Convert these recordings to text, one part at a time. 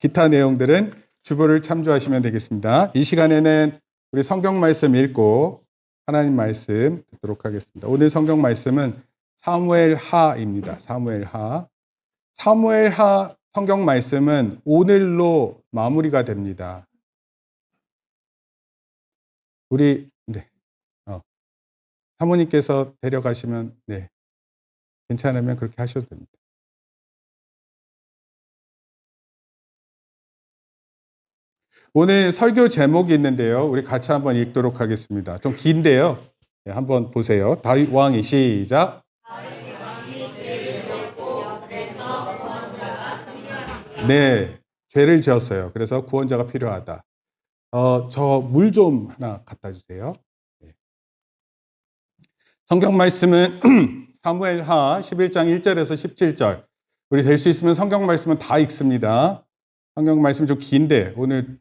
기타 내용들은 주보를 참조하시면 되겠습니다. 이 시간에는 우리 성경 말씀 읽고 하나님 말씀 듣도록 하겠습니다. 오늘 성경 말씀은 사무엘하입니다. 사무엘하. 사무엘하 성경 말씀은 오늘로 마무리가 됩니다. 우리 사모님께서 데려가시면 괜찮으면 그렇게 하셔도 됩니다. 오늘 설교 제목이 있는데요. 우리 같이 한번 읽도록 하겠습니다. 좀 긴데요. 한번 보세요. 다윗 왕이 시작. 네, 죄를 지었어요. 그래서 구원자가 필요하다. 저 물 좀 하나 갖다 주세요. 성경 말씀은 사무엘하 11장 1절에서 17절. 우리 될 수 있으면 성경 말씀은 다 읽습니다. 성경 말씀 좀 긴데 오늘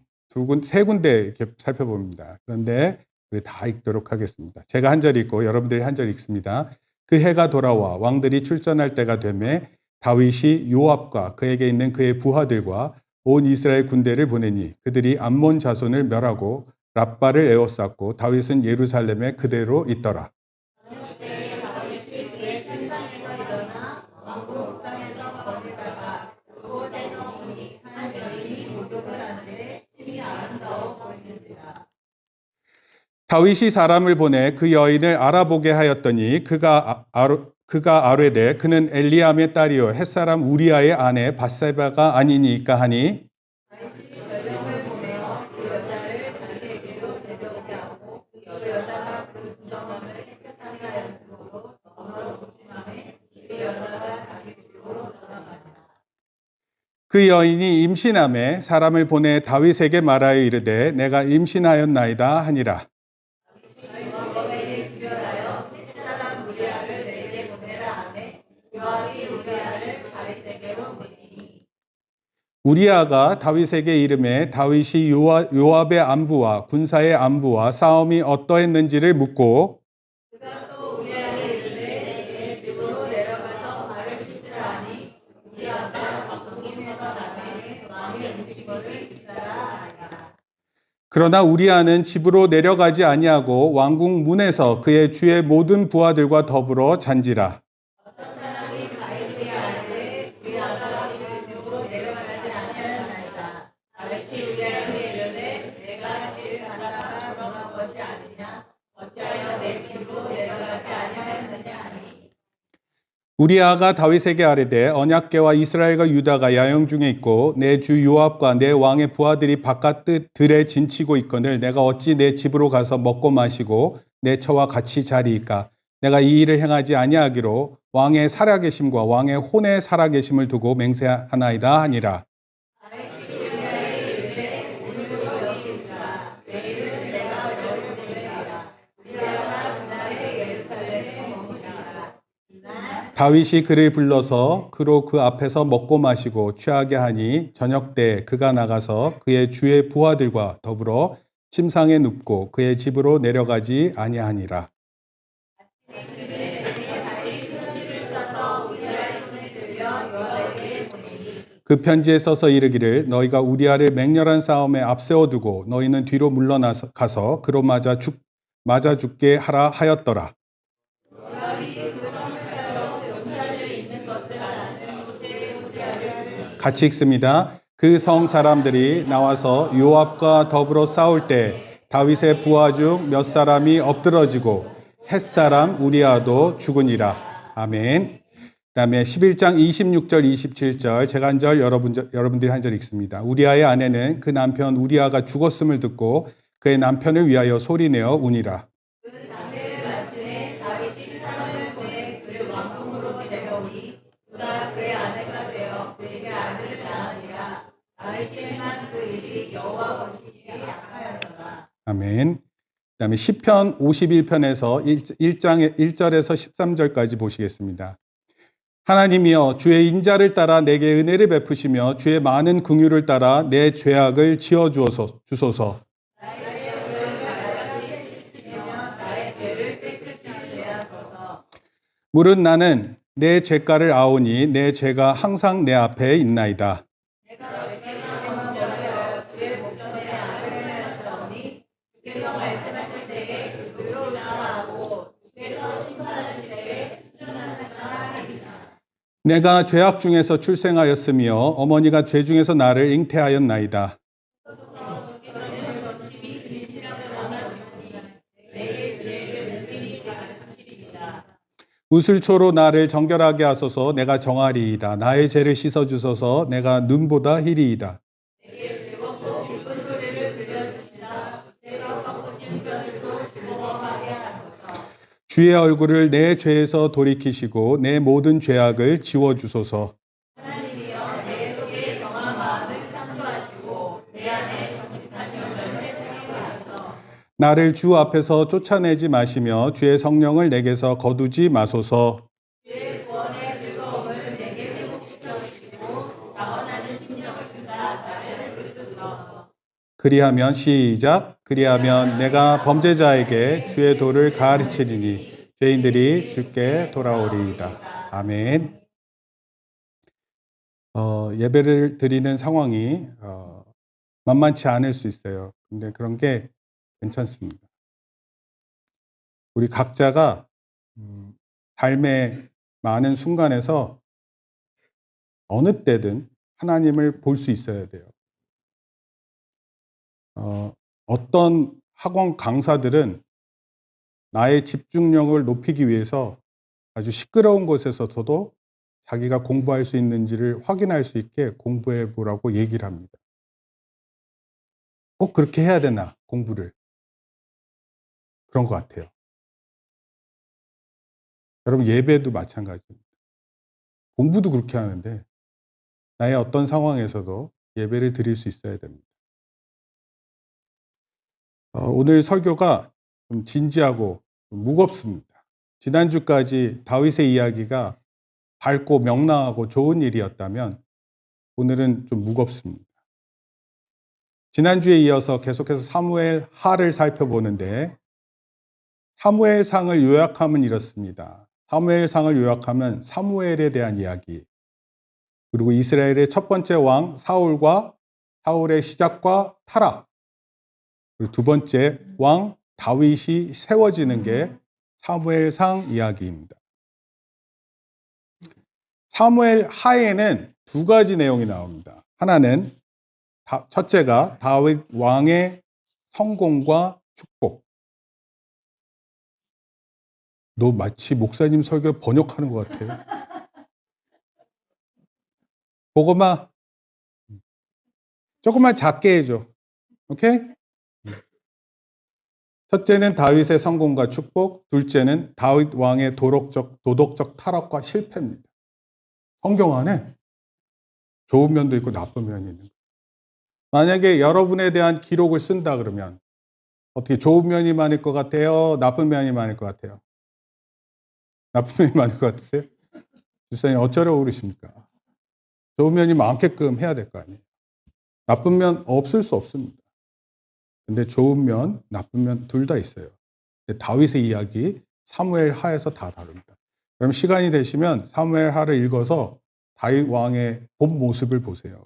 세 군데 이렇게 살펴봅니다. 그런데 우리 다 읽도록 하겠습니다. 제가 한 절 읽고 여러분들이 한 절 읽습니다. 그 해가 돌아와 왕들이 출전할 때가 되매 다윗이 요압과 그에게 있는 그의 부하들과 온 이스라엘 군대를 보내니 그들이 암몬 자손을 멸하고 랍바를 에워쌌고 다윗은 예루살렘에 그대로 있더라. 다윗이 사람을 보내 그 여인을 알아보게 하였더니 그가 아뢰되 그는 엘리암의 딸이요 햇사람 우리아의 아내 밧세바가 아니니까 하니 그 여인이 임신함에 사람을 보내 다윗에게 말하여 이르되 내가 임신하였나이다 하니라. 우리아가 다윗에게 이르매 다윗이 요압의 안부와 군사의 안부와 싸움이 어떠했는지를 묻고 그러나 우리아는 집으로 내려가지 아니하고 왕궁 문에서 그의 주의 모든 부하들과 더불어 잔지라. 우리아가 다윗에게 아뢰되 언약궤와 이스라엘과 유다가 야영 중에 있고 내 주 요압과 내 왕의 부하들이 바깥 들에 진치고 있거늘 내가 어찌 내 집으로 가서 먹고 마시고 내 처와 같이 자리이까. 내가 이 일을 행하지 아니하기로 왕의 살아계심과 왕의 혼의 살아계심을 두고 맹세하나이다 하니라. 다윗이 그를 불러서 그로 그 앞에서 먹고 마시고 취하게 하니 저녁 때 그가 나가서 그의 주의 부하들과 더불어 침상에 눕고 그의 집으로 내려가지 아니하니라. 그 편지에 써서 이르기를 너희가 우리아를 맹렬한 싸움에 앞세워두고 너희는 뒤로 물러나서 가서 그로 맞아 죽게 하라 하였더라. 같이 읽습니다. 그 성 사람들이 나와서 요압과 더불어 싸울 때 다윗의 부하 중 몇 사람이 엎드러지고 햇사람 우리아도 죽으니라. 아멘. 그다음에 11장 26절 27절 제가 한 절 여러분들이 한 절 읽습니다. 우리아의 아내는 그 남편 우리아가 죽었음을 듣고 그의 남편을 위하여 소리내어 우니라. 아멘. 그다음에 시편 51편에서 1장의 1절에서 13절까지 보시겠습니다. 하나님이여 주의 인자를 따라 내게 은혜를 베푸시며 주의 많은 긍휼을 따라 내 죄악을 지어 주소서. 물은 나는 내 죄가를 아오니 내 죄가 항상 내 앞에 있나이다. 내가 죄악 중에서 출생하였으며 어머니가 죄 중에서 나를 잉태하였나이다. 우슬초로 나를 정결하게 하소서. 내가 정하리이다. 나의 죄를 씻어주소서. 내가 눈보다 희리이다. 주의 얼굴을 내 죄에서 돌이키시고 내 모든 죄악을 지워주소서. 나를 주 앞에서 쫓아내지 마시며 주의 성령을 내게서 거두지 마소서. 그리하면 시작. 그리하면 내가 범죄자에게 주의 도를 가르치리니 죄인들이 주께 돌아오리이다. 아멘. 예배를 드리는 상황이 만만치 않을 수 있어요. 근데 그런 게 괜찮습니다. 우리 각자가 삶의 많은 순간에서 어느 때든 하나님을 볼 수 있어야 돼요. 어떤 학원 강사들은 나의 집중력을 높이기 위해서 아주 시끄러운 곳에서도 자기가 공부할 수 있는지를 확인할 수 있게 공부해 보라고 얘기를 합니다. 꼭 그렇게 해야 되나, 공부를? 그런 것 같아요. 여러분, 예배도 마찬가지입니다. 공부도 그렇게 하는데 나의 어떤 상황에서도 예배를 드릴 수 있어야 됩니다. 오늘 설교가 좀 진지하고 좀 무겁습니다. 지난주까지 다윗의 이야기가 밝고 명랑하고 좋은 일이었다면 오늘은 좀 무겁습니다. 지난주에 이어서 계속해서 사무엘 하를 살펴보는데 사무엘상을 요약하면 이렇습니다. 사무엘상을 요약하면 사무엘에 대한 이야기, 그리고 이스라엘의 첫 번째 왕 사울과 사울의 시작과 타락, 그리고 두 번째 왕 다윗이 세워지는 게 사무엘상 이야기입니다. 사무엘 하에는 두 가지 내용이 나옵니다. 하나는 첫째가 다윗 왕의 성공과 축복. 너 마치 목사님 설교 번역하는 것 같아요. 보고마 조금만 작게 해줘. 오케이? 첫째는 다윗의 성공과 축복, 둘째는 다윗 왕의 도덕적 타락과 실패입니다. 성경 안에 좋은 면도 있고 나쁜 면이 있는 거예요. 만약에 여러분에 대한 기록을 쓴다 그러면 어떻게 좋은 면이 많을 것 같아요? 나쁜 면이 많을 것 같아요? 나쁜 면이 많을 것 같으세요? 집사님 어쩌려고 그러십니까? 좋은 면이 많게끔 해야 될 거 아니에요. 나쁜 면 없을 수 없습니다. 근데 좋은 면, 나쁜 면 둘 다 있어요. 다윗의 이야기 사무엘 하에서 다 다릅니다. 그럼 시간이 되시면 사무엘 하를 읽어서 다윗 왕의 본 모습을 보세요.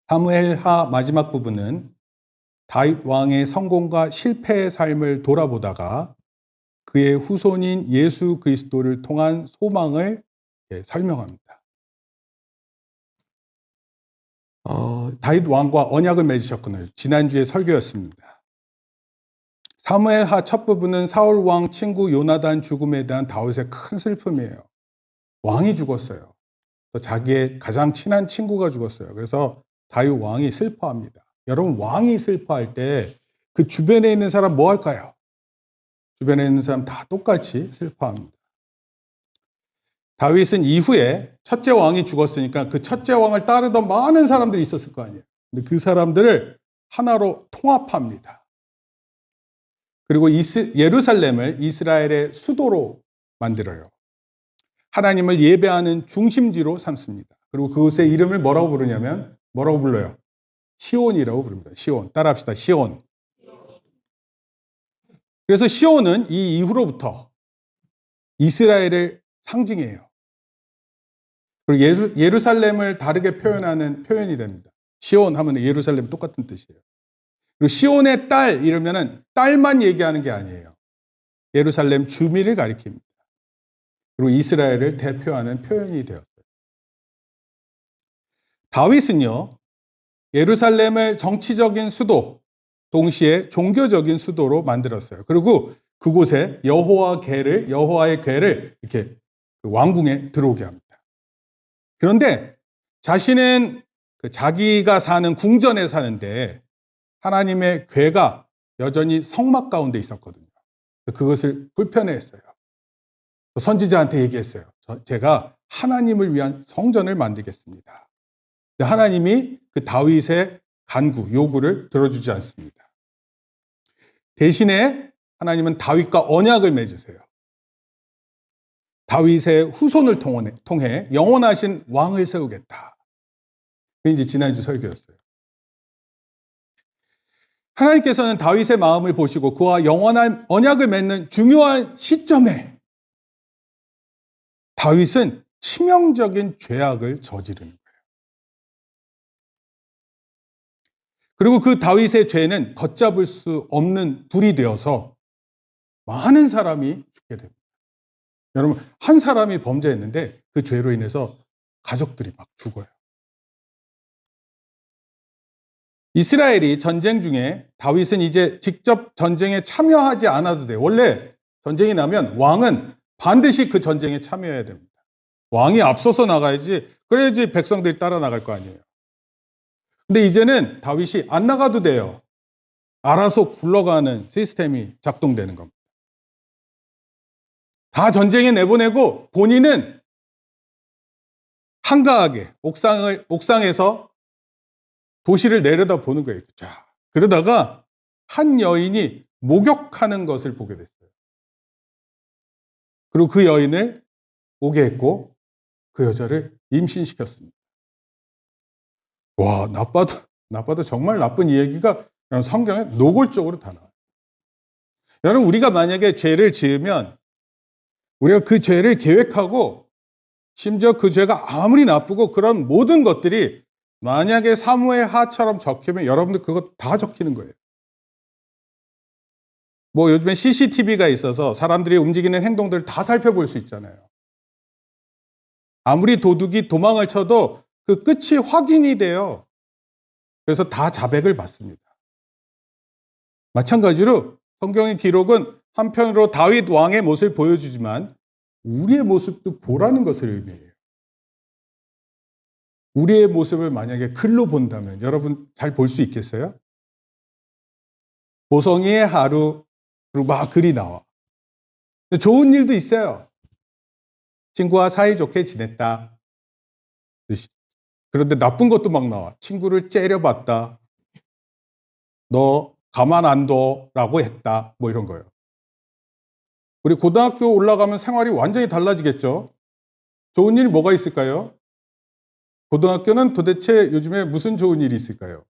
사무엘 하 마지막 부분은 다윗 왕의 성공과 실패의 삶을 돌아보다가 그의 후손인 예수 그리스도를 통한 소망을 설명합니다. 다윗 왕과 언약을 맺으셨군요. 지난주에 설교였습니다. 사무엘 하 첫 부분은 사울 왕 친구 요나단 죽음에 대한 다윗의 큰 슬픔이에요. 왕이 죽었어요. 또 자기의 가장 친한 친구가 죽었어요. 그래서 다윗 왕이 슬퍼합니다. 여러분, 왕이 슬퍼할 때 그 주변에 있는 사람 뭐 할까요? 주변에 있는 사람 다 똑같이 슬퍼합니다. 다윗은 이후에 첫째 왕이 죽었으니까 그 첫째 왕을 따르던 많은 사람들이 있었을 거 아니에요. 근데 그 사람들을 하나로 통합합니다. 그리고 예루살렘을 이스라엘의 수도로 만들어요. 하나님을 예배하는 중심지로 삼습니다. 그리고 그곳의 이름을 뭐라고 부르냐면 뭐라고 불러요? 시온이라고 부릅니다. 시온. 따라합시다. 시온. 그래서 시온은 이 이후로부터 이스라엘을 상징해요. 그리고 예루살렘을 다르게 표현하는 표현이 됩니다. 시온 하면 예루살렘 똑같은 뜻이에요. 그리고 시온의 딸 이러면은 딸만 얘기하는 게 아니에요. 예루살렘 주민을 가리킵니다. 그리고 이스라엘을 대표하는 표현이 되었어요. 다윗은요, 예루살렘을 정치적인 수도, 동시에 종교적인 수도로 만들었어요. 그리고 그곳에 여호와의 궤를 이렇게 왕궁에 들어오게 합니다. 그런데 자신은 자기가 사는 궁전에 사는데 하나님의 궤가 여전히 성막 가운데 있었거든요. 그것을 불편해했어요. 선지자한테 얘기했어요. 제가 하나님을 위한 성전을 만들겠습니다. 하나님이 그 다윗의 간구, 요구를 들어주지 않습니다. 대신에 하나님은 다윗과 언약을 맺으세요. 다윗의 후손을 통해 영원하신 왕을 세우겠다. 그게 이제 지난주 설교였어요. 하나님께서는 다윗의 마음을 보시고 그와 영원한 언약을 맺는 중요한 시점에 다윗은 치명적인 죄악을 저지르는 거예요. 그리고 그 다윗의 죄는 걷잡을 수 없는 불이 되어서 많은 사람이 죽게 됩니다. 여러분, 한 사람이 범죄했는데 그 죄로 인해서 가족들이 막 죽어요. 이스라엘이 전쟁 중에 다윗은 이제 직접 전쟁에 참여하지 않아도 돼요. 원래 전쟁이 나면 왕은 반드시 그 전쟁에 참여해야 됩니다. 왕이 앞서서 나가야지, 그래야지 백성들이 따라 나갈 거 아니에요. 근데 이제는 다윗이 안 나가도 돼요. 알아서 굴러가는 시스템이 작동되는 겁니다. 다 전쟁에 내보내고 본인은 한가하게 옥상에서 도시를 내려다 보는 거예요. 자, 그러다가 한 여인이 목욕하는 것을 보게 됐어요. 그리고 그 여인을 오게 했고 그 여자를 임신시켰습니다. 와, 나빠도 정말 나쁜 이야기가 성경에 노골적으로 다 나와요. 여러분, 우리가 만약에 죄를 지으면 우리가 그 죄를 계획하고 심지어 그 죄가 아무리 나쁘고 그런 모든 것들이 만약에 사무엘 하처럼 적히면 여러분들 그거 다 적히는 거예요. 뭐 요즘에 CCTV가 있어서 사람들이 움직이는 행동들을 다 살펴볼 수 있잖아요. 아무리 도둑이 도망을 쳐도 그 끝이 확인이 돼요. 그래서 다 자백을 받습니다. 마찬가지로 성경의 기록은 한편으로 다윗 왕의 모습을 보여주지만 우리의 모습도 보라는 것을 의미해요. 우리의 모습을 만약에 글로 본다면 여러분 잘 볼 수 있겠어요? 보성이의 하루, 그리고 막 글이 나와. 좋은 일도 있어요. 친구와 사이좋게 지냈다. 그런데 나쁜 것도 막 나와. 친구를 째려봤다. 너 가만 안 둬라고 했다. 뭐 이런 거예요. 우리 고등학교 올라가면 생활이 완전히 달라지겠죠? 좋은 일 뭐가 있을까요? 고등학교는 도대체 요즘에 무슨 좋은 일이 있을까요?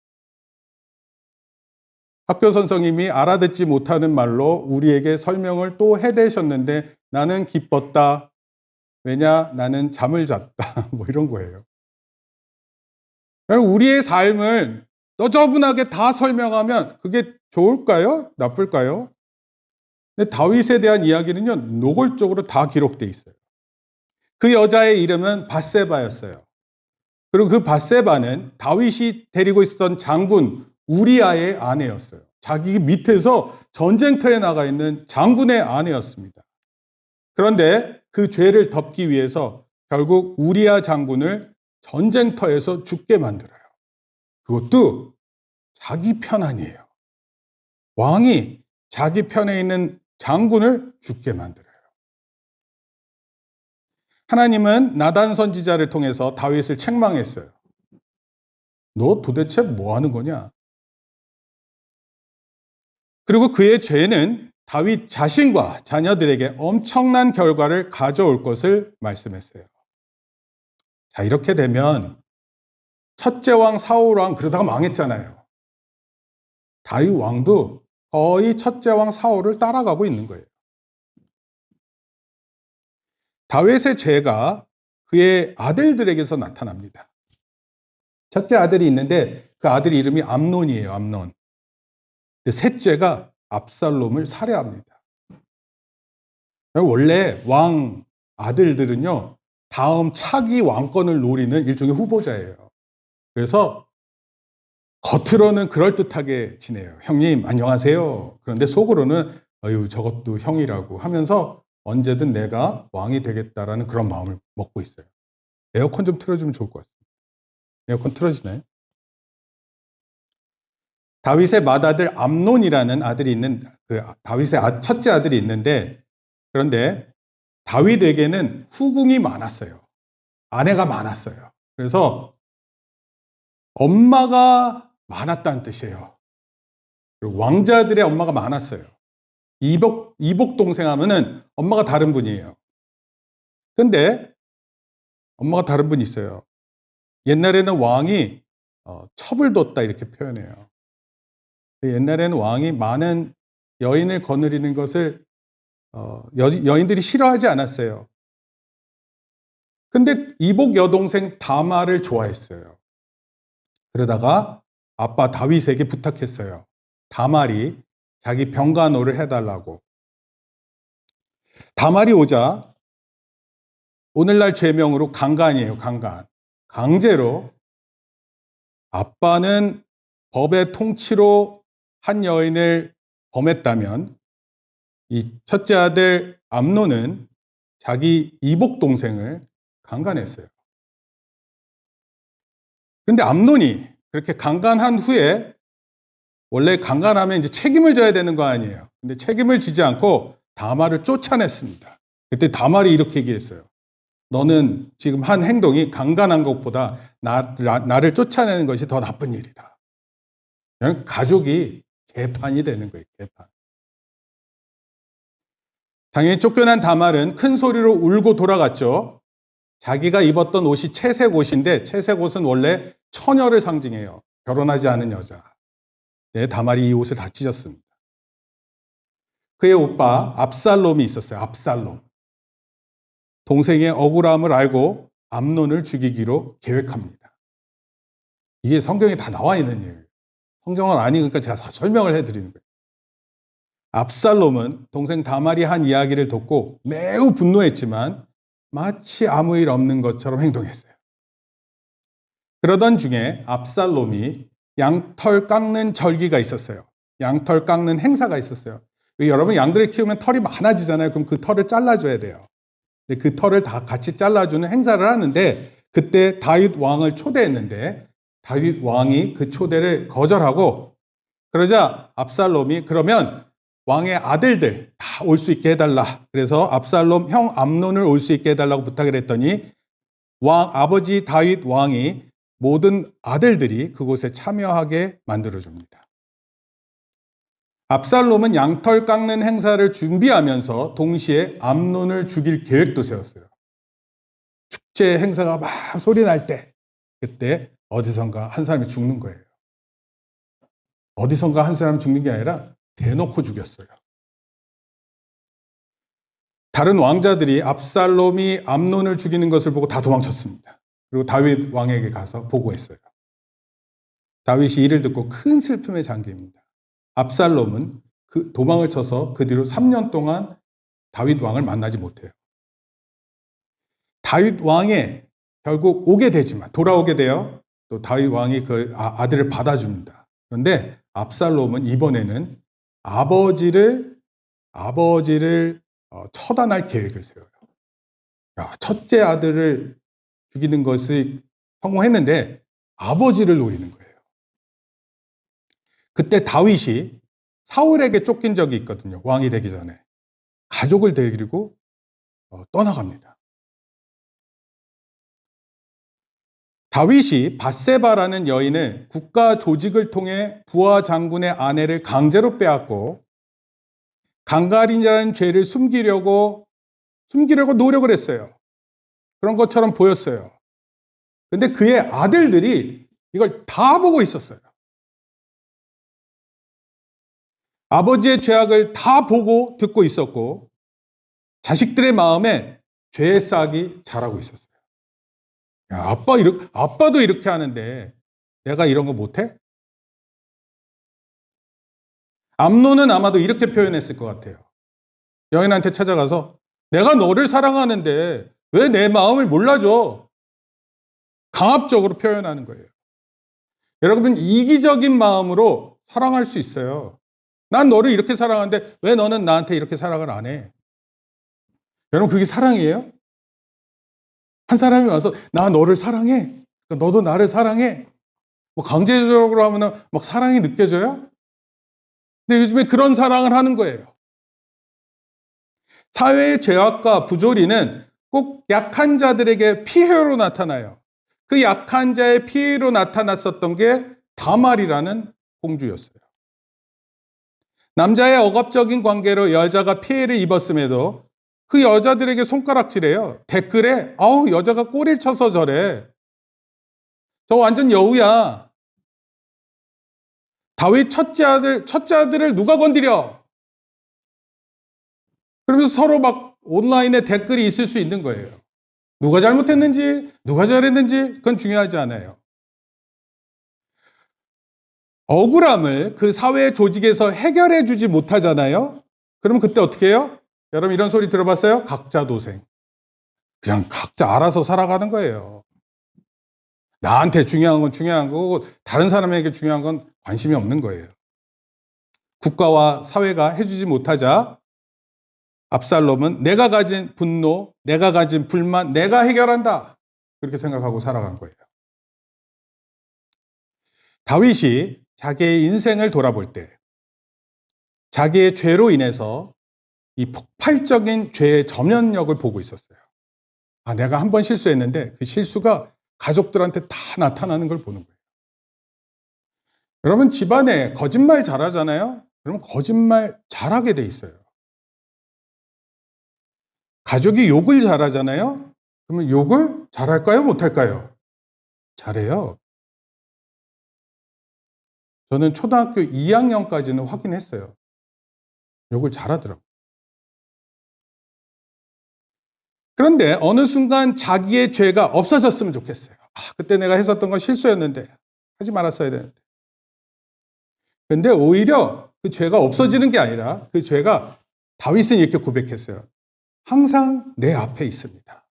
학교 선생님이 알아듣지 못하는 말로 우리에게 설명을 또 해대셨는데 나는 기뻤다. 왜냐? 나는 잠을 잤다. 뭐 이런 거예요. 우리의 삶을 너저분하게 다 설명하면 그게 좋을까요? 나쁠까요? 근데 다윗에 대한 이야기는요, 노골적으로 다 기록되어 있어요. 그 여자의 이름은 밧세바였어요. 그리고 그 밧세바는 다윗이 데리고 있었던 장군 우리아의 아내였어요. 자기 밑에서 전쟁터에 나가 있는 장군의 아내였습니다. 그런데 그 죄를 덮기 위해서 결국 우리아 장군을 전쟁터에서 죽게 만들어요. 그것도 자기 편안이에요. 왕이 자기 편에 있는 장군을 죽게 만들어요. 하나님은 나단 선지자를 통해서 다윗을 책망했어요. 너 도대체 뭐 하는 거냐? 그리고 그의 죄는 다윗 자신과 자녀들에게 엄청난 결과를 가져올 것을 말씀했어요. 자, 이렇게 되면 첫째 왕 사울 왕 그러다가 망했잖아요. 다윗 왕도 거의 첫째 왕 사울을 따라가고 있는 거예요. 다윗의 죄가 그의 아들들에게서 나타납니다. 첫째 아들이 있는데 그 아들 이름이 암논이에요. 암논. 셋째가 압살롬을 살해합니다. 원래 왕 아들들은요, 다음 차기 왕권을 노리는 일종의 후보자예요. 그래서 겉으로는 그럴듯하게 지내요. 형님, 안녕하세요. 그런데 속으로는, 어휴, 저것도 형이라고 하면서 언제든 내가 왕이 되겠다라는 그런 마음을 먹고 있어요. 에어컨 좀 틀어주면 좋을 것 같습니다. 에어컨 틀어지나요? 다윗의 맏아들 암논이라는 아들이 있는, 다윗의 첫째 아들이 있는데, 그런데 다윗에게는 후궁이 많았어요. 아내가 많았어요. 그래서 엄마가 많았다는 뜻이에요. 그리고 왕자들의 엄마가 많았어요. 이복 동생 하면은 엄마가 다른 분이에요. 근데 엄마가 다른 분이 있어요. 옛날에는 왕이 첩을 뒀다 이렇게 표현해요. 옛날에는 왕이 많은 여인을 거느리는 것을 여인들이 싫어하지 않았어요. 근데 이복 여동생 다말을 좋아했어요. 그러다가 아빠 다윗에게 부탁했어요. 다말이 자기 병간호를 해달라고. 다말이 오자 오늘날 죄명으로 강간이에요. 강간. 강제로 아빠는 법의 통치로 한 여인을 범했다면 이 첫째 아들 암논은 자기 이복 동생을 강간했어요. 그런데 암논이 그렇게 강간한 후에 원래 강간하면 이제 책임을 져야 되는 거 아니에요. 근데 책임을 지지 않고 다말을 쫓아냈습니다. 그때 다말이 이렇게 얘기했어요. 너는 지금 한 행동이 강간한 것보다 나를 쫓아내는 것이 더 나쁜 일이다. 그냥 가족이 개판이 되는 거예요. 개판. 당연히 쫓겨난 다말은 큰 소리로 울고 돌아갔죠. 자기가 입었던 옷이 채색 옷인데 채색 옷은 원래 처녀를 상징해요. 결혼하지 않은 여자. 네, 다말이 이 옷을 다 찢었습니다. 그의 오빠 압살롬이 있었어요. 압살롬. 동생의 억울함을 알고 암논을 죽이기로 계획합니다. 이게 성경에 다 나와 있는 일이에요. 성경은 아니니까 제가 다 설명을 해드리는 거예요. 압살롬은 동생 다말이 한 이야기를 듣고 매우 분노했지만 마치 아무 일 없는 것처럼 행동했어요. 그러던 중에 압살롬이 양털 깎는 절기가 있었어요. 양털 깎는 행사가 있었어요. 여러분 양들을 키우면 털이 많아지잖아요. 그럼 그 털을 잘라줘야 돼요. 그 털을 다 같이 잘라주는 행사를 하는데 그때 다윗 왕을 초대했는데 다윗 왕이 그 초대를 거절하고 그러자 압살롬이 그러면 왕의 아들들 다 올 수 있게 해달라. 그래서 압살롬 형 암논을 올 수 있게 해달라고 부탁을 했더니 아버지 다윗 왕이 모든 아들들이 그곳에 참여하게 만들어줍니다. 압살롬은 양털 깎는 행사를 준비하면서 동시에 암논을 죽일 계획도 세웠어요. 축제 행사가 막 소리 날 때 그때 어디선가 한 사람이 죽는 거예요. 어디선가 한 사람이 죽는 게 아니라 대놓고 죽였어요. 다른 왕자들이 압살롬이 암논을 죽이는 것을 보고 다 도망쳤습니다. 그리고 다윗 왕에게 가서 보고했어요. 다윗이 이를 듣고 큰 슬픔에 잠깁니다. 압살롬은 그 도망을 쳐서 그 뒤로 3년 동안 다윗 왕을 만나지 못해요. 다윗 왕에 결국 오게 되지만 돌아오게 돼요. 또 다윗 왕이 그 아들을 받아줍니다. 그런데 압살롬은 이번에는 아버지를 처단할 계획을 세워요. 첫째 아들을 죽이는 것이 성공했는데 아버지를 노리는 거예요. 그때 다윗이 사울에게 쫓긴 적이 있거든요. 왕이 되기 전에. 가족을 데리고 떠나갑니다. 다윗이 밧세바라는 여인을 국가 조직을 통해 부하 장군의 아내를 강제로 빼앗고 강간이라는 죄를 숨기려고 노력을 했어요. 그런 것처럼 보였어요. 그런데 그의 아들들이 이걸 다 보고 있었어요. 아버지의 죄악을 다 보고 듣고 있었고 자식들의 마음에 죄의 싹이 자라고 있었어요. 야, 아빠도 이렇게 하는데 내가 이런 거 못해? 암논은 아마도 이렇게 표현했을 것 같아요. 여인한테 찾아가서 내가 너를 사랑하는데 왜 내 마음을 몰라줘? 강압적으로 표현하는 거예요. 여러분, 이기적인 마음으로 사랑할 수 있어요. 난 너를 이렇게 사랑하는데 왜 너는 나한테 이렇게 사랑을 안 해? 여러분, 그게 사랑이에요? 한 사람이 와서 나 너를 사랑해. 너도 나를 사랑해. 뭐 강제적으로 하면은 막 사랑이 느껴져요? 근데 요즘에 그런 사랑을 하는 거예요. 사회의 죄악과 부조리는 꼭 약한 자들에게 피해로 나타나요. 그 약한 자의 피해로 나타났었던 게 다말이라는 공주였어요. 남자의 억압적인 관계로 여자가 피해를 입었음에도 그 여자들에게 손가락질해요. 댓글에 아우 여자가 꼬리를 쳐서 저래. 저 완전 여우야. 다윗 첫째 아들을 누가 건드려? 그러면서 서로 막 온라인에 댓글이 있을 수 있는 거예요. 누가 잘못했는지, 누가 잘했는지 그건 중요하지 않아요. 억울함을 그 사회 조직에서 해결해 주지 못하잖아요. 그러면 그때 어떻게 해요? 여러분 이런 소리 들어봤어요? 각자 도생. 그냥 각자 알아서 살아가는 거예요. 나한테 중요한 건 중요한 거고 다른 사람에게 중요한 건 관심이 없는 거예요. 국가와 사회가 해주지 못하자 압살롬은 내가 가진 분노, 내가 가진 불만, 내가 해결한다. 그렇게 생각하고 살아간 거예요. 다윗이 자기의 인생을 돌아볼 때 자기의 죄로 인해서 이 폭발적인 죄의 전면력을 보고 있었어요. 아, 내가 한 번 실수했는데 그 실수가 가족들한테 다 나타나는 걸 보는 거예요. 여러분 집안에 거짓말 잘하잖아요? 그러면 거짓말 잘하게 돼 있어요. 가족이 욕을 잘하잖아요? 그러면 욕을 잘할까요? 못할까요? 잘해요. 저는 초등학교 2학년까지는 확인했어요. 욕을 잘하더라고요. 그런데 어느 순간 자기의 죄가 없어졌으면 좋겠어요. 아, 그때 내가 했었던 건 실수였는데 하지 말았어야 되는데. 근데 오히려 그 죄가 없어지는 게 아니라 그 죄가 다윗은 이렇게 고백했어요. 항상 내 앞에 있습니다.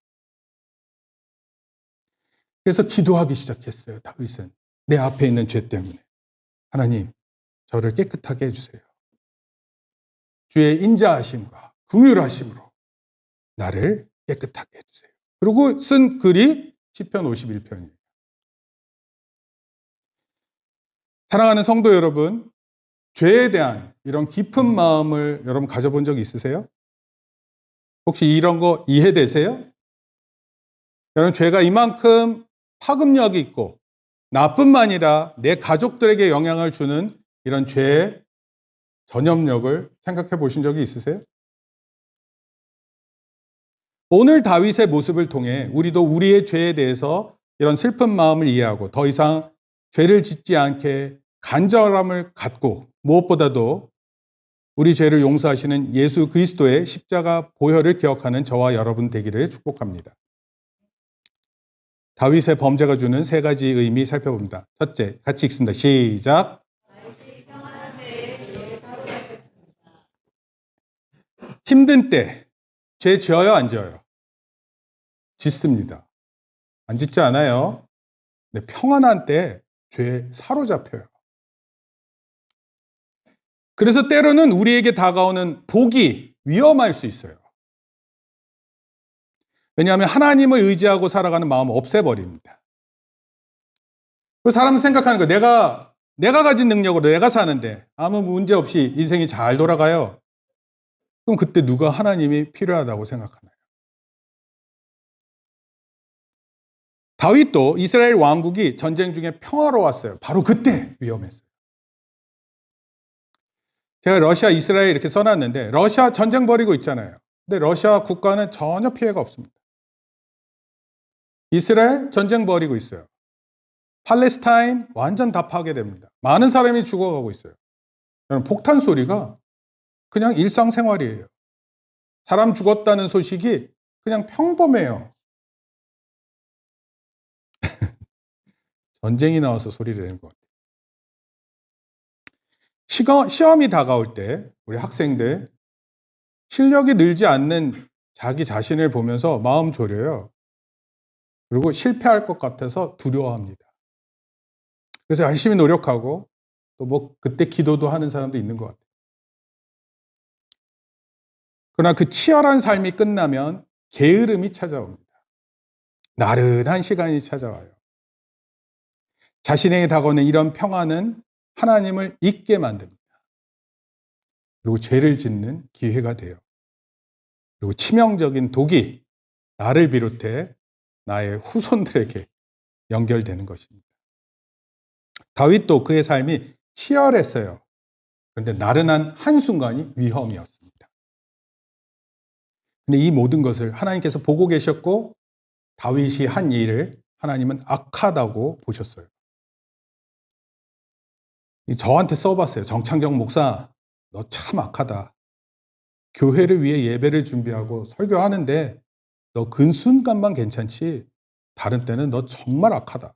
그래서 기도하기 시작했어요. 다윗은 내 앞에 있는 죄 때문에. 하나님, 저를 깨끗하게 해주세요. 주의 인자하심과 긍휼하심으로 나를 깨끗하게 해주세요. 그리고 쓴 글이 시편 51편이에요. 사랑하는 성도 여러분, 죄에 대한 이런 깊은 마음을 여러분 가져본 적 있으세요? 혹시 이런 거 이해되세요? 여러분, 죄가 이만큼 파급력이 있고 나뿐만 아니라 내 가족들에게 영향을 주는 이런 죄의 전염력을 생각해 보신 적이 있으세요? 오늘 다윗의 모습을 통해 우리도 우리의 죄에 대해서 이런 슬픈 마음을 이해하고 더 이상 죄를 짓지 않게 간절함을 갖고 무엇보다도 우리 죄를 용서하시는 예수 그리스도의 십자가 보혈을 기억하는 저와 여러분 되기를 축복합니다. 다윗의 범죄가 주는 세 가지 의미 살펴봅니다. 첫째, 같이 읽습니다. 시작. 힘든 때 죄 지어요, 안 지어요? 짓습니다. 안 짓지 않아요. 근데 평안한 때 죄에 사로잡혀요. 그래서 때로는 우리에게 다가오는 복이 위험할 수 있어요. 왜냐하면 하나님을 의지하고 살아가는 마음을 없애버립니다. 그 사람은 생각하는 거예요. 내가 가진 능력으로 내가 사는데 아무 문제 없이 인생이 잘 돌아가요. 그럼 그때 누가 하나님이 필요하다고 생각하나요? 다윗도 이스라엘 왕국이 전쟁 중에 평화로웠어요. 바로 그때 위험했어요. 제가 러시아, 이스라엘 이렇게 써놨는데 러시아 전쟁 벌이고 있잖아요. 근데 러시아 국가는 전혀 피해가 없습니다. 이스라엘 전쟁 벌이고 있어요. 팔레스타인 완전 다 파괴됩니다. 많은 사람이 죽어가고 있어요. 폭탄 소리가 그냥 일상생활이에요. 사람 죽었다는 소식이 그냥 평범해요. 전쟁이 나와서 소리를 내는 것 같아요. 시험이 다가올 때 우리 학생들 실력이 늘지 않는 자기 자신을 보면서 마음 졸여요. 그리고 실패할 것 같아서 두려워합니다. 그래서 열심히 노력하고 또 뭐 그때 기도도 하는 사람도 있는 것 같아요. 그러나 그 치열한 삶이 끝나면 게으름이 찾아옵니다. 나른한 시간이 찾아와요. 자신에게 다가오는 이런 평안은 하나님을 잊게 만듭니다. 그리고 죄를 짓는 기회가 돼요. 그리고 치명적인 독이 나를 비롯해 나의 후손들에게 연결되는 것입니다. 다윗도 그의 삶이 치열했어요. 그런데 나른한 한순간이 위험이었습니다. 근데 이 모든 것을 하나님께서 보고 계셨고 다윗이 한 일을 하나님은 악하다고 보셨어요. 저한테 써봤어요. 정창경 목사, 너 참 악하다. 교회를 위해 예배를 준비하고 설교하는데 너 근순간만 괜찮지 다른 때는 너 정말 악하다.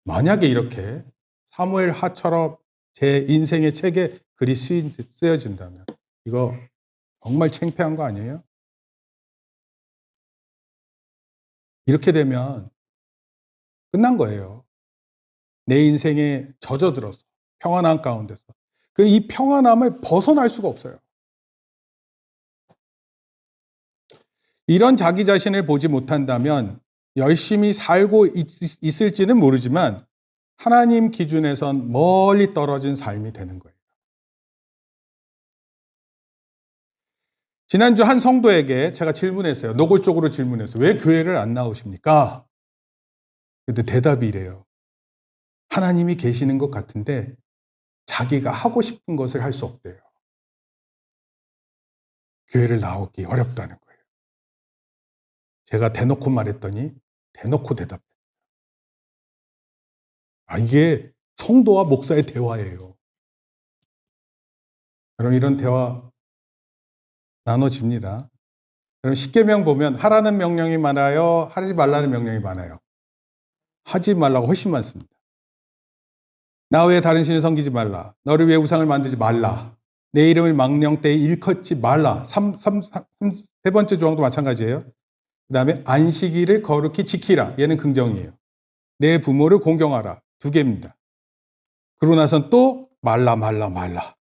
만약에 이렇게 사무엘 하처럼 제 인생의 책에 글이 쓰여진다면 이거 정말 창피한 거 아니에요? 이렇게 되면 끝난 거예요. 내 인생에 젖어들어서 평안함 가운데서 이 평안함을 벗어날 수가 없어요. 이런 자기 자신을 보지 못한다면 열심히 살고 있을지는 모르지만 하나님 기준에선 멀리 떨어진 삶이 되는 거예요. 지난주 한 성도에게 제가 질문했어요. 노골적으로 질문했어요. 왜 교회를 안 나오십니까? 근데 대답이 이래요. 하나님이 계시는 것 같은데 자기가 하고 싶은 것을 할 수 없대요. 교회를 나오기 어렵다는 거예요. 제가 대놓고 말했더니 대놓고 대답해요. 이게 성도와 목사의 대화예요. 그럼 이런 대화 나눠집니다. 그럼 십계명 보면 하라는 명령이 많아요? 하지 말라는 명령이 많아요? 하지 말라고 훨씬 많습니다. 나 외에 다른 신을 섬기지 말라. 너를 위해 우상을 만들지 말라. 내 이름을 망령 때에 일컫지 말라. 세 번째 조항도 마찬가지예요. 그 다음에 안식일을 거룩히 지키라. 얘는 긍정이에요. 내 부모를 공경하라. 2개입니다. 그러고 나선 또 말라.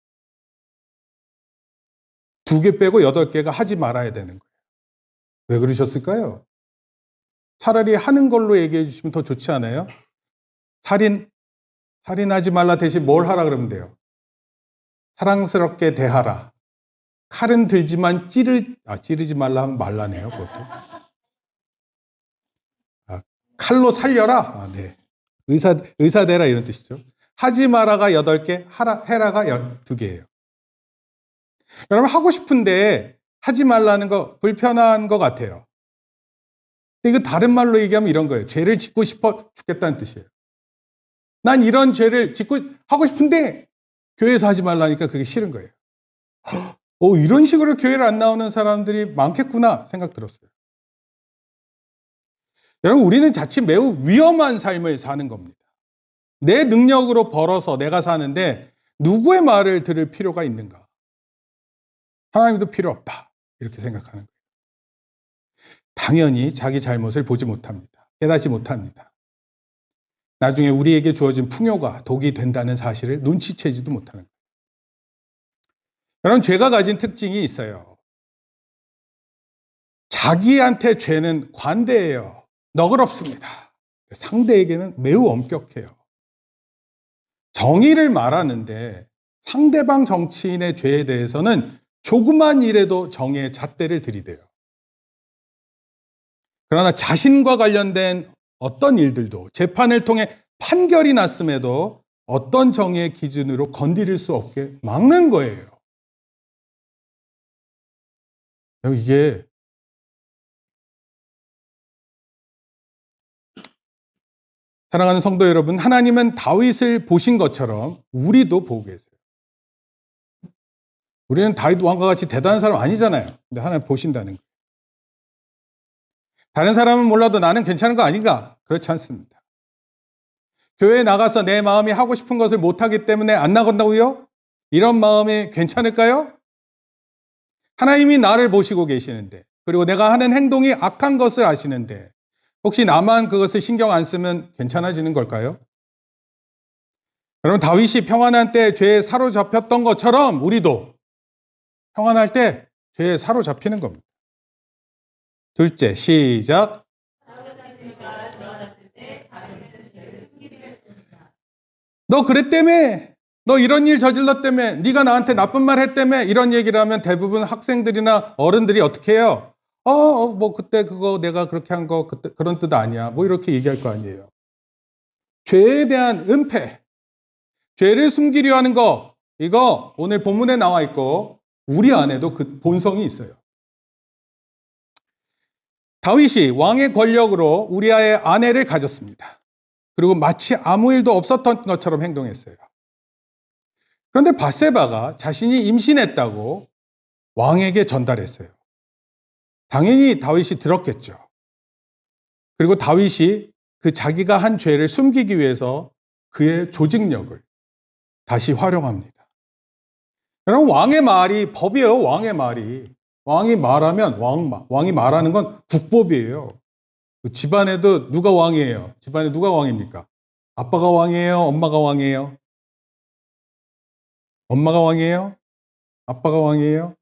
2개 빼고 8개가 하지 말아야 되는 거예요. 왜 그러셨을까요? 차라리 하는 걸로 얘기해 주시면 더 좋지 않아요? 살인하지 말라 대신 뭘 하라 그러면 돼요? 사랑스럽게 대하라. 칼은 들지만 찌르지 말라 하면 말라네요, 그것도. 칼로 살려라? 네. 의사 되라 이런 뜻이죠. 하지 마라가 8개, 해라가 2개예요. 여러분, 하고 싶은데 하지 말라는 거 불편한 것 같아요. 근데 이거 다른 말로 얘기하면 이런 거예요. 죄를 짓고 싶어 죽겠다는 뜻이에요. 난 이런 죄를 하고 싶은데 교회에서 하지 말라니까 그게 싫은 거예요. 이런 식으로 교회를 안 나오는 사람들이 많겠구나 생각 들었어요. 여러분, 우리는 자칫 매우 위험한 삶을 사는 겁니다. 내 능력으로 벌어서 내가 사는데 누구의 말을 들을 필요가 있는가? 하나님도 필요 없다. 이렇게 생각하는 거예요. 당연히 자기 잘못을 보지 못합니다. 깨닫지 못합니다. 나중에 우리에게 주어진 풍요가 독이 된다는 사실을 눈치채지도 못하는 거예요. 여러분, 죄가 가진 특징이 있어요. 자기한테 죄는 관대해요. 너그럽습니다. 상대에게는 매우 엄격해요. 정의를 말하는데 상대방 정치인의 죄에 대해서는 조그만 일에도 정의의 잣대를 들이대요. 그러나 자신과 관련된 어떤 일들도 재판을 통해 판결이 났음에도 어떤 정의의 기준으로 건드릴 수 없게 막는 거예요. 이게 사랑하는 성도 여러분, 하나님은 다윗을 보신 것처럼 우리도 보고 계세요. 우리는 다윗 왕과 같이 대단한 사람 아니잖아요. 근데 하나님 보신다는 거예요. 다른 사람은 몰라도 나는 괜찮은 거 아닌가? 그렇지 않습니다. 교회에 나가서 내 마음이 하고 싶은 것을 못하기 때문에 안 나간다고요? 이런 마음이 괜찮을까요? 하나님이 나를 보시고 계시는데, 그리고 내가 하는 행동이 악한 것을 아시는데, 혹시 나만 그것을 신경 안 쓰면 괜찮아지는 걸까요? 여러분, 다윗이 평안한 때 죄에 사로잡혔던 것처럼 우리도 평안할 때 죄에 사로잡히는 겁니다. 둘째, 시작. 너 그랬다며? 너 이런 일 저질렀다며? 네가 나한테 나쁜 말 했다며? 이런 얘기를 하면 대부분 학생들이나 어른들이 어떻게 해요? 뭐 그때 그거 내가 그렇게 한 거 그때 그런 뜻 아니야. 뭐 이렇게 얘기할 거 아니에요. 죄에 대한 은폐, 죄를 숨기려 하는 거, 이거 오늘 본문에 나와 있고 우리 안에도 그 본성이 있어요. 다윗이 왕의 권력으로 우리아의 아내를 가졌습니다. 그리고 마치 아무 일도 없었던 것처럼 행동했어요. 그런데 밧세바가 자신이 임신했다고 왕에게 전달했어요. 당연히 다윗이 들었겠죠. 그리고 다윗이 그 자기가 한 죄를 숨기기 위해서 그의 조직력을 다시 활용합니다. 여러분, 왕의 말이 법이에요. 왕의 말이. 왕이 말하면 왕이 말하는 건 국법이에요. 집안에도 누가 왕이에요? 집안에 누가 왕입니까? 아빠가 왕이에요? 엄마가 왕이에요? 엄마가 왕이에요? 아빠가 왕이에요?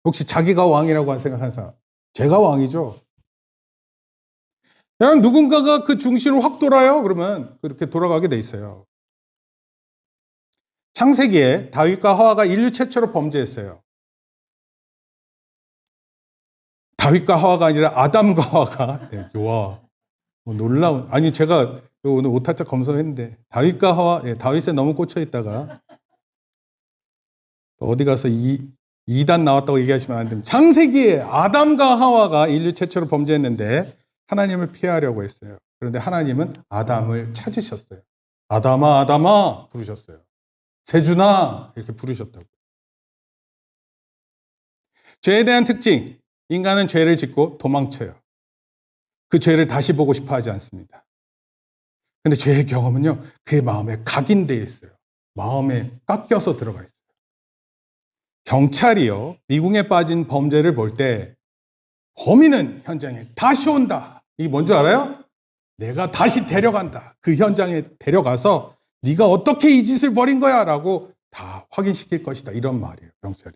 혹시 자기가 왕이라고 생각하는 사람? 제가 왕이죠. 그냥 누군가가 그 중심을 확 돌아요. 그러면 그렇게 돌아가게 돼 있어요. 창세기에 다윗과 하와가 인류 최초로 범죄했어요. 다윗과 하와가 아니라 아담과 하와가. 네, 와, 놀라운. 아니 제가 오늘 오타짝 검색했는데 다윗과 하와, 다윗에 너무 꽂혀 있다가 어디 가서 이단 나왔다고 얘기하시면 안 됩니다. 창세기에 아담과 하와가 인류 최초로 범죄했는데 하나님을 피하려고 했어요. 그런데 하나님은 아담을 찾으셨어요. 아담아, 아담아 부르셨어요. 세준아 이렇게 부르셨다고. 죄에 대한 특징, 인간은 죄를 짓고 도망쳐요. 그 죄를 다시 보고 싶어 하지 않습니다. 근데 죄의 경험은요, 그의 마음에 각인되어 있어요. 마음에 깎여서 들어가 있어요. 경찰이요, 미궁에 빠진 범죄를 볼 때 범인은 현장에 다시 온다. 이게 뭔지 알아요? 내가 다시 데려간다. 그 현장에 데려가서 네가 어떻게 이 짓을 벌인 거야? 라고 다 확인시킬 것이다. 이런 말이에요, 경찰이.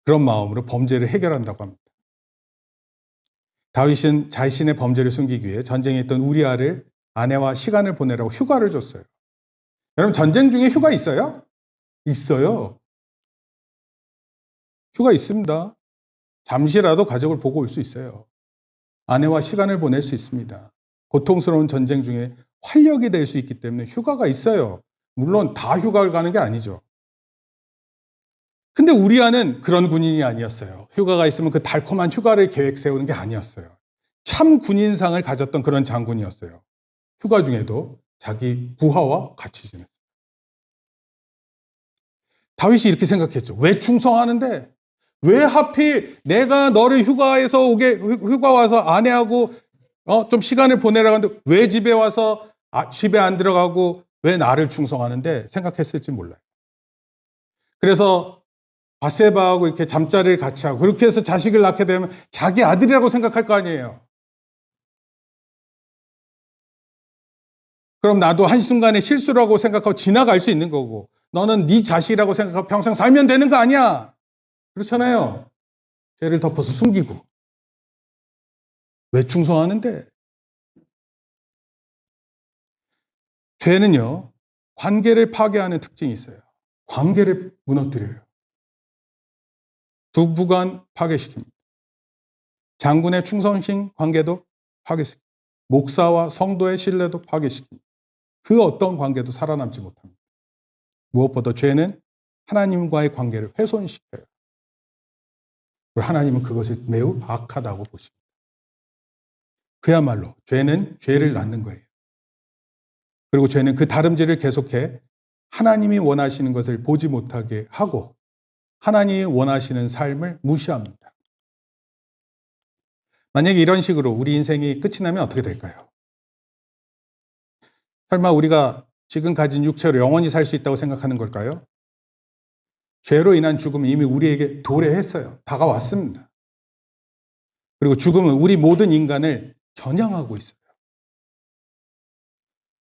그런 마음으로 범죄를 해결한다고 합니다. 다윗은 자신의 범죄를 숨기기 위해 전쟁에 있던 우리아를 아내와 시간을 보내라고 휴가를 줬어요. 여러분, 전쟁 중에 휴가 있어요? 있어요. 휴가 있습니다. 잠시라도 가족을 보고 올 수 있어요. 아내와 시간을 보낼 수 있습니다. 고통스러운 전쟁 중에 활력이 될 수 있기 때문에 휴가가 있어요. 물론 다 휴가를 가는 게 아니죠. 근데 우리아는 그런 군인이 아니었어요. 휴가가 있으면 그 달콤한 휴가를 계획 세우는 게 아니었어요. 참 군인상을 가졌던 그런 장군이었어요. 휴가 중에도 자기 부하와 같이 지냈어요. 다윗이 이렇게 생각했죠. 왜 충성하는데? 왜 하필 내가 너를 휴가 와서 아내하고 좀 시간을 보내라고 하는데 왜 집에 와서 집에 안 들어가고 왜 나를 충성하는데 생각했을지 몰라요. 그래서 밧세바하고 이렇게 잠자리를 같이 하고 그렇게 해서 자식을 낳게 되면 자기 아들이라고 생각할 거 아니에요. 그럼 나도 한순간에 실수라고 생각하고 지나갈 수 있는 거고 너는 네 자식이라고 생각하고 평생 살면 되는 거 아니야. 그렇잖아요. 죄를 덮어서 숨기고. 왜 충성하는데? 죄는요, 관계를 파괴하는 특징이 있어요. 관계를 무너뜨려요. 부부간 파괴시킵니다. 장군의 충성심 관계도 파괴시킵니다. 목사와 성도의 신뢰도 파괴시킵니다. 그 어떤 관계도 살아남지 못합니다. 무엇보다 죄는 하나님과의 관계를 훼손시켜요. 하나님은 그것을 매우 악하다고 보십니다. 그야말로 죄는 죄를 낳는 거예요. 그리고 죄는 그 다름질을 계속해 하나님이 원하시는 것을 보지 못하게 하고 하나님이 원하시는 삶을 무시합니다. 만약에 이런 식으로 우리 인생이 끝이 나면 어떻게 될까요? 설마 우리가 지금 가진 육체로 영원히 살 수 있다고 생각하는 걸까요? 죄로 인한 죽음은 이미 우리에게 도래했어요. 다가왔습니다. 그리고 죽음은 우리 모든 인간을 겨냥하고 있어요.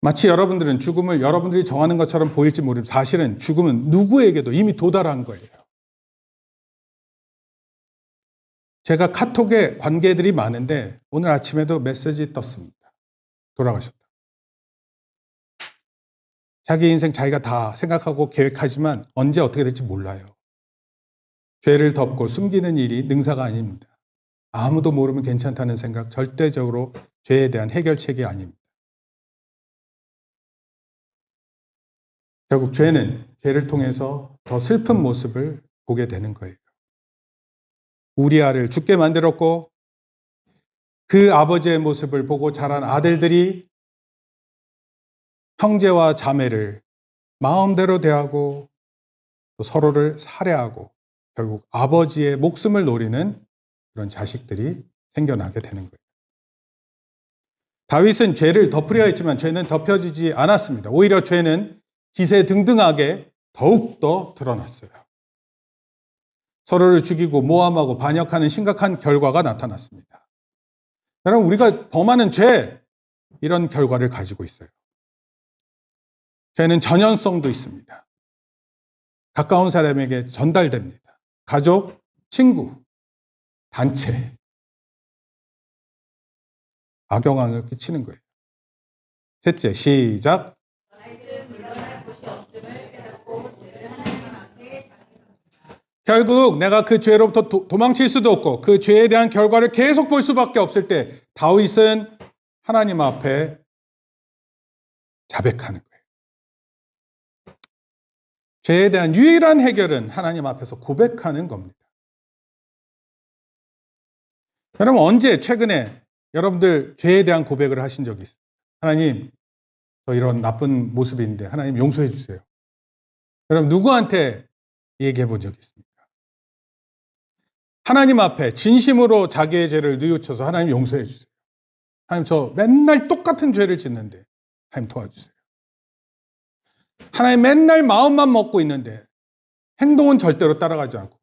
마치 여러분들은 죽음을 여러분들이 정하는 것처럼 보일지 모르지만 사실은 죽음은 누구에게도 이미 도달한 거예요. 제가 카톡에 관계들이 많은데 오늘 아침에도 메시지 떴습니다. 돌아가셨다. 자기 인생 자기가 다 생각하고 계획하지만 언제 어떻게 될지 몰라요. 죄를 덮고 숨기는 일이 능사가 아닙니다. 아무도 모르면 괜찮다는 생각 절대적으로 죄에 대한 해결책이 아닙니다. 결국 죄는 죄를 통해서 더 슬픈 모습을 보게 되는 거예요. 우리아를 죽게 만들었고 그 아버지의 모습을 보고 자란 아들들이 형제와 자매를 마음대로 대하고 또 서로를 살해하고 결국 아버지의 목숨을 노리는 그런 자식들이 생겨나게 되는 거예요. 다윗은 죄를 덮으려 했지만 죄는 덮여지지 않았습니다. 오히려 죄는 기세등등하게 더욱더 드러났어요. 서로를 죽이고 모함하고 반역하는 심각한 결과가 나타났습니다. 여러분, 우리가 범하는 죄, 이런 결과를 가지고 있어요. 죄는 전연성도 있습니다. 가까운 사람에게 전달됩니다. 가족, 친구, 단체. 악영향을 끼치는 거예요. 셋째, 시작. 결국 내가 그 죄로부터 도망칠 수도 없고 그 죄에 대한 결과를 계속 볼 수밖에 없을 때 다윗은 하나님 앞에 자백하는 거예요. 죄에 대한 유일한 해결은 하나님 앞에서 고백하는 겁니다. 여러분, 언제 최근에 여러분들 죄에 대한 고백을 하신 적이 있어요? 하나님, 저 이런 나쁜 모습인데 하나님 용서해 주세요. 여러분, 누구한테 얘기해 본 적이 있습니까? 하나님 앞에 진심으로 자기의 죄를 뉘우쳐서 하나님 용서해 주세요. 하나님, 저 맨날 똑같은 죄를 짓는데 하나님 도와주세요. 하나님, 맨날 마음만 먹고 있는데 행동은 절대로 따라가지 않고.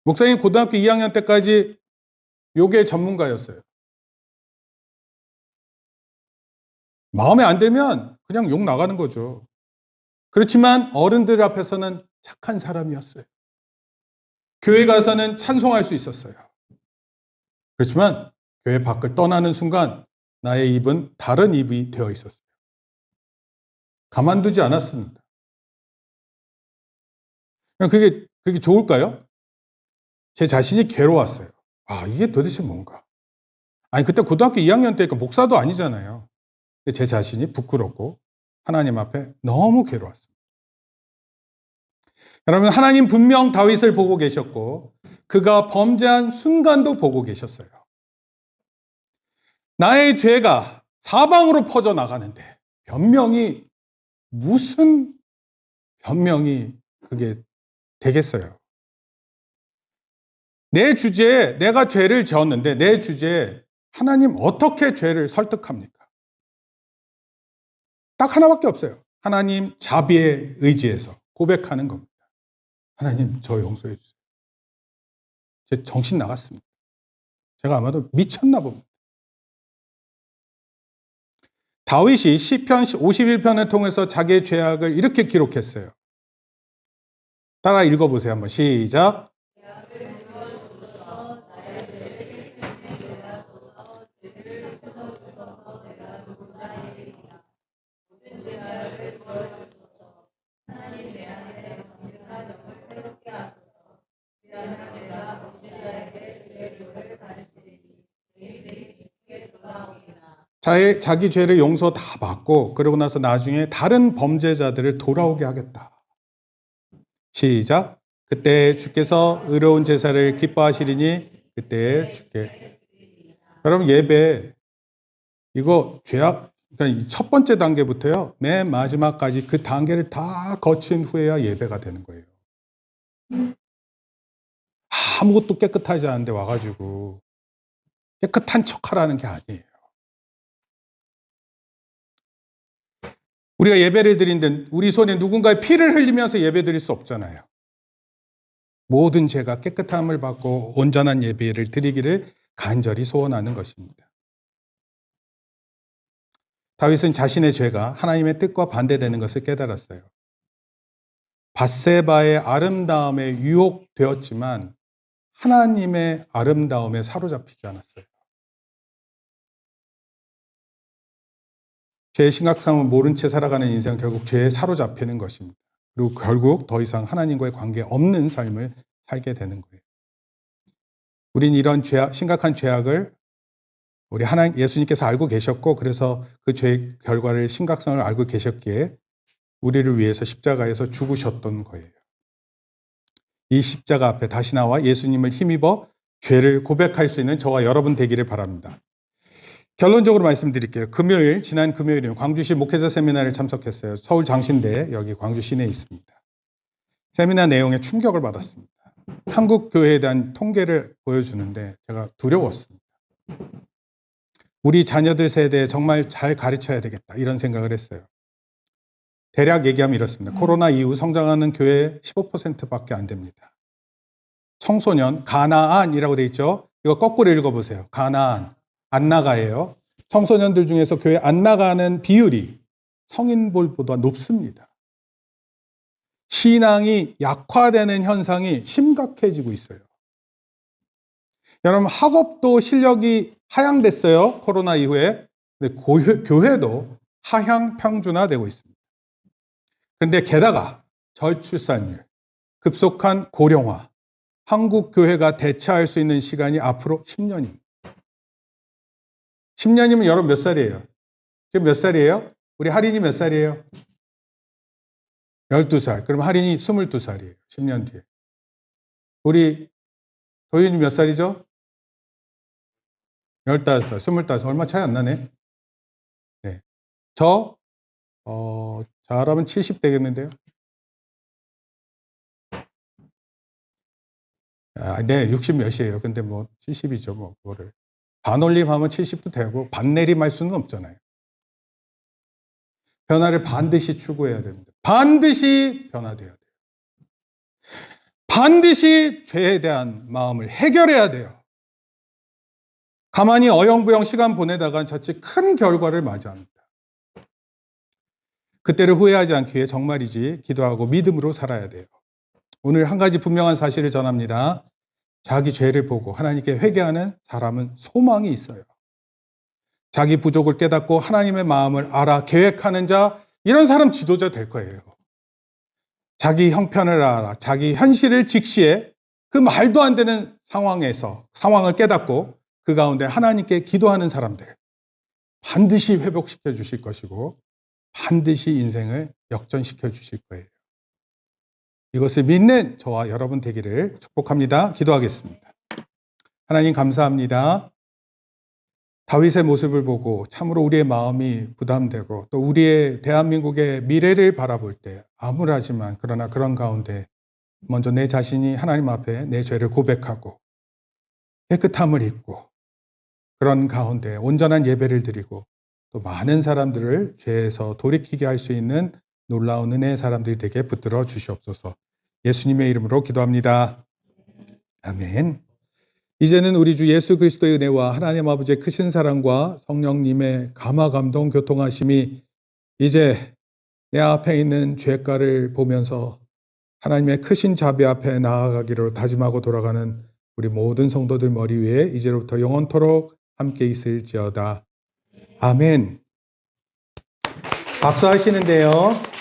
목사님 고등학교 2학년 때까지 욕의 전문가였어요. 마음에 안 들면 그냥 욕 나가는 거죠. 그렇지만 어른들 앞에서는 착한 사람이었어요. 교회 가서는 찬송할 수 있었어요. 그렇지만 교회 밖을 떠나는 순간 나의 입은 다른 입이 되어 있었어요. 가만두지 않았습니다. 그게 좋을까요? 제 자신이 괴로웠어요. 아, 이게 도대체 뭔가? 아니, 그때 고등학교 2학년 때니까 목사도 아니잖아요. 제 자신이 부끄럽고 하나님 앞에 너무 괴로웠습니다. 여러분, 하나님 분명 다윗을 보고 계셨고 그가 범죄한 순간도 보고 계셨어요. 나의 죄가 사방으로 퍼져나가는데 무슨 변명이 그게 되겠어요? 내 주제에 내가 죄를 지었는데 내 주제에 하나님 어떻게 죄를 설득합니까? 딱 하나밖에 없어요. 하나님 자비에 의지해서 고백하는 겁니다. 하나님, 저 용서해 주세요. 제 정신 나갔습니다. 제가 아마도 미쳤나 봅니다. 다윗이 시편 51편을 통해서 자기의 죄악을 이렇게 기록했어요. 따라 읽어보세요. 한번 시작. 자기 죄를 용서 다 받고 그러고 나서 나중에 다른 범죄자들을 돌아오게 하겠다. 시작. 그때 주께서 의로운 제사를 기뻐하시리니 그때 주께. 여러분, 예배 이거 그러니까 첫 번째 단계부터요 맨 마지막까지 그 단계를 다 거친 후에야 예배가 되는 거예요. 아무것도 깨끗하지 않은데 와가지고 깨끗한 척하라는 게 아니에요. 우리가 예배를 드리는데 우리 손에 누군가의 피를 흘리면서 예배 드릴 수 없잖아요. 모든 죄가 깨끗함을 받고 온전한 예배를 드리기를 간절히 소원하는 것입니다. 다윗은 자신의 죄가 하나님의 뜻과 반대되는 것을 깨달았어요. 밧세바의 아름다움에 유혹되었지만 하나님의 아름다움에 사로잡히지 않았어요. 죄의 심각성을 모른 채 살아가는 인생은 결국 죄에 사로잡히는 것입니다. 그리고 결국 더 이상 하나님과의 관계 없는 삶을 살게 되는 거예요. 우린 이런 심각한 죄악을 우리 예수님께서 알고 계셨고, 그래서 그 죄의 결과를 심각성을 알고 계셨기에 우리를 위해서 십자가에서 죽으셨던 거예요. 이 십자가 앞에 다시 나와 예수님을 힘입어 죄를 고백할 수 있는 저와 여러분 되기를 바랍니다. 결론적으로 말씀드릴게요. 지난 금요일에 광주시 목회자 세미나를 참석했어요. 서울 장신대 여기 광주 시내에 있습니다. 세미나 내용에 충격을 받았습니다. 한국 교회에 대한 통계를 보여주는데 제가 두려웠습니다. 우리 자녀들 세대에 정말 잘 가르쳐야 되겠다 이런 생각을 했어요. 대략 얘기하면 이렇습니다. 코로나 이후 성장하는 교회 15%밖에 안 됩니다. 청소년, 가나안이라고 돼 있죠. 이거 거꾸로 읽어보세요. 가나안, 안 나가예요. 청소년들 중에서 교회 안 나가는 비율이 성인들보다 높습니다. 신앙이 약화되는 현상이 심각해지고 있어요. 여러분, 학업도 실력이 하향됐어요. 코로나 이후에. 근데 교회도 하향 평준화되고 있습니다. 그런데 게다가 저출산율, 급속한 고령화, 한국 교회가 대처할 수 있는 시간이 앞으로 10년입니다. 10년이면 여러분 몇 살이에요? 지금 몇 살이에요? 우리 할인이 몇 살이에요? 12살. 그럼 할인이 22살이에요. 10년 뒤에. 우리 도윤이 몇 살이죠? 15살, 25살. 얼마 차이 안 나네. 네. 잘하면 70 되겠는데요? 네, 60 몇이에요. 근데 뭐 70이죠. 뭐 그거를 반올림하면 70도 되고 반내림할 수는 없잖아요. 변화를 반드시 추구해야 됩니다. 반드시 변화돼야 돼요. 반드시 죄에 대한 마음을 해결해야 돼요. 가만히 어영부영 시간 보내다간 자칫 큰 결과를 맞이합니다. 그때를 후회하지 않기 위해 정말이지 기도하고 믿음으로 살아야 돼요. 오늘 한 가지 분명한 사실을 전합니다. 자기 죄를 보고 하나님께 회개하는 사람은 소망이 있어요. 자기 부족을 깨닫고 하나님의 마음을 알아 계획하는 자, 이런 사람 지도자 될 거예요. 자기 형편을 알아, 자기 현실을 직시해 그 말도 안 되는 상황을 깨닫고 그 가운데 하나님께 기도하는 사람들, 반드시 회복시켜 주실 것이고 반드시 인생을 역전시켜 주실 거예요. 이것을 믿는 저와 여러분 되기를 축복합니다. 기도하겠습니다. 하나님 감사합니다. 다윗의 모습을 보고 참으로 우리의 마음이 부담되고 또 우리의 대한민국의 미래를 바라볼 때 암울하지만 그러나 그런 가운데 먼저 내 자신이 하나님 앞에 내 죄를 고백하고 깨끗함을 입고 그런 가운데 온전한 예배를 드리고 또 많은 사람들을 죄에서 돌이키게 할 수 있는 놀라운 은혜의 사람들이 되게 붙들어 주시옵소서. 예수님의 이름으로 기도합니다. 아멘. 이제는 우리 주 예수 그리스도의 은혜와 하나님 아버지의 크신 사랑과 성령님의 감화 감동 교통하심이 이제 내 앞에 있는 죄가를 보면서 하나님의 크신 자비 앞에 나아가기로 다짐하고 돌아가는 우리 모든 성도들 머리 위에 이제로부터 영원토록 함께 있을지어다. 아멘. 박수 하시는데요.